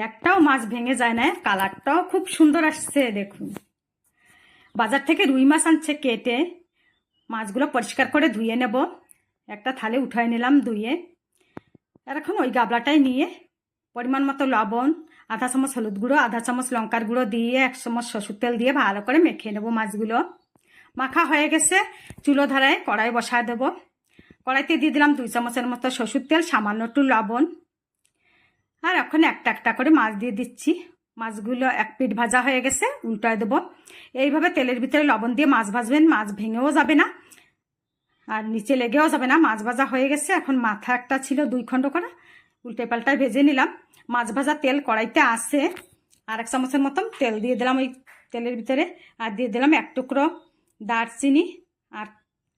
একটাও মাছ ভেঙে যায় না, কালারটাও খুব সুন্দর আসছে। দেখুন, বাজার থেকে রুই মাছ আনছে কেটে। মাছগুলো পরিষ্কার করে ধুয়ে নেব। একটা থালে উঠাই নিলাম ধুয়ে। আর এখন ওই গাবলাটাই নিয়ে পরিমাণ মতো লবণ, আধা চামচ হলুদ গুঁড়ো, আধা চামচ লঙ্কার গুঁড়ো দিয়ে 1 চামচ সরষের তেল দিয়ে ভালো করে মেখে নেব মাছগুলো। মাখা হয়ে গেছে, চুলো ধারায় কড়াই বসায় দেবো। কড়াইতে দিয়ে দিলাম 2 চামচের মতো সরষের তেল, সামান্য একটু লবণ। আর এখন একটা একটা করে মাছ দিয়ে দিচ্ছি। মাছগুলো এক পিঠ ভাজা হয়ে গেছে, উল্টায় দেবো। এইভাবে তেলের ভিতরে লবণ দিয়ে মাছ ভাজবেন, মাছ ভেঙেও যাবে না আর নিচে লেগেও যাবে না। মাছ ভাজা হয়ে গেছে। এখন মাথা একটা ছিল 2 খণ্ড করা, উল্টে পাল্টায় ভেজে নিলাম। মাছ ভাজা তেল কড়াইতে আসে, আর 1 চামচের মতন তেল দিয়ে দিলাম ওই তেলের ভিতরে। আর দিয়ে দিলাম 1 টুকরো দারচিনি, আর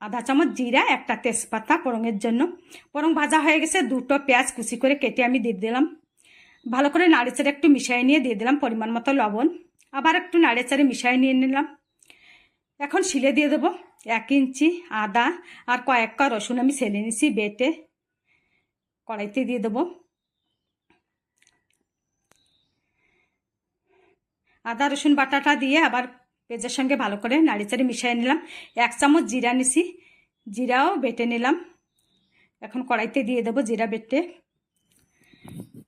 আধা চামচ জিরা, একটা তেজপাতা ফোড়নের জন্য। ফোড়ন ভাজা হয়ে গেছে, 2টো পেঁয়াজ কুচি করে কেটে আমি দিয়ে দিলাম। ভালো করে নাড়েচাড়ে একটু মিশিয়ে নিয়ে দিয়ে দিলাম পরিমাণ মতো লবণ। আবার একটু নাড়েচাড়ে মিশিয়ে নিয়ে নিলাম। এখন শিলে দিয়ে দেবো 1 ইঞ্চি আদা আর কয়েক কা রসুন আমি ছেলে নিছি বেটে। কড়াইতে দিয়ে দেবো। আদা রসুন বাটাটা দিয়ে আবার পেঁয়াজের সঙ্গে ভালো করে নাড়িচাড়ি মিশিয়ে নিলাম। 1 চামচ জিরা নিছি, জিরাও বেটে নিলাম। এখন কড়াইতে দিয়ে দেবো জিরা বেটে।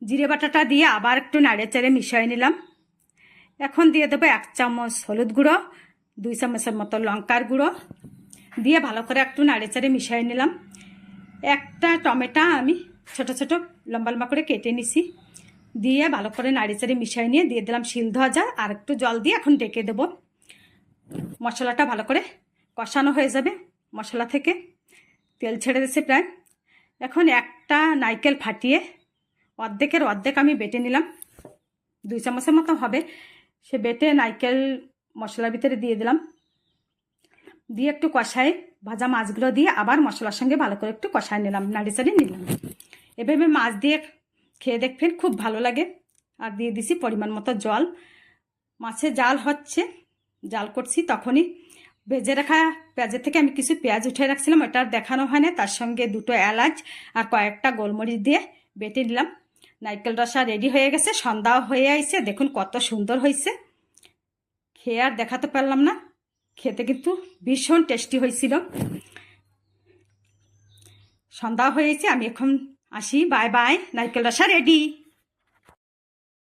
জিরে বাটাটা দিয়ে আবার একটু নাড়িচাড়ে মিশিয়ে নিলাম। এখন দিয়ে দেবো 1 চামচ হলুদ গুঁড়ো, 2 চামচের মতো লঙ্কার গুঁড়ো দিয়ে ভালো করে একটু নাড়িচাড়ে মিশিয়ে নিলাম। একটা টমেটো আমি ছোট ছোট লম্বা লম্বা করে কেটে নিছি, দিয়ে ভালো করে নাড়িচাড়ে মিশিয়ে নিয়ে দিয়ে দিলাম শিল ধোয়া আর একটু জল দিয়ে এখন ডেকে দেবো। মশলাটা ভালো করে কষানো হয়ে যাবে। মশলা থেকে তেল ছেড়ে দিয়েছে প্রায়। এখন একটা নারকেল ফাটিয়ে অর্ধেকের অর্ধেক আমি বেটে নিলাম, 2 চামচের মতো হবে। সে বেটে নারকেল মশলার ভিতরে দিয়ে দিলাম, দিয়ে একটু কষাই ভাজা মাছগুলো দিয়ে আবার মশলার সঙ্গে ভালো করে একটু কষায় নিলাম, নাড়িচাড়ি নিলাম। এভাবে মাছ দিয়ে খেয়ে দেখবেন, খুব ভালো লাগে। আর দিয়ে দিছি পরিমাণ মতো জল। মাছে জাল হচ্ছে, জাল করছি, তখনই ভেজে রাখা পেঁয়াজের থেকে আমি কিছু পেঁয়াজ উঠে রাখছিলাম, ওটা দেখানো হয় না। তার সঙ্গে 2টো এলাচ আর কয়েকটা গোলমরিচ দিয়ে বেটে নিলাম। নারকেল রসা রেডি হয়ে গেছে, সন্ধ্যাও হয়ে আইছে। দেখুন কত সুন্দর হয়েছে। খেয়ে আর দেখাতে পারলাম না, খেতে কিন্তু ভীষণ টেস্টি হয়েছিল। সন্ধ্যা হয়েছে, আমি এখন আসি। Bye bye. নারকেল রসা রেডি।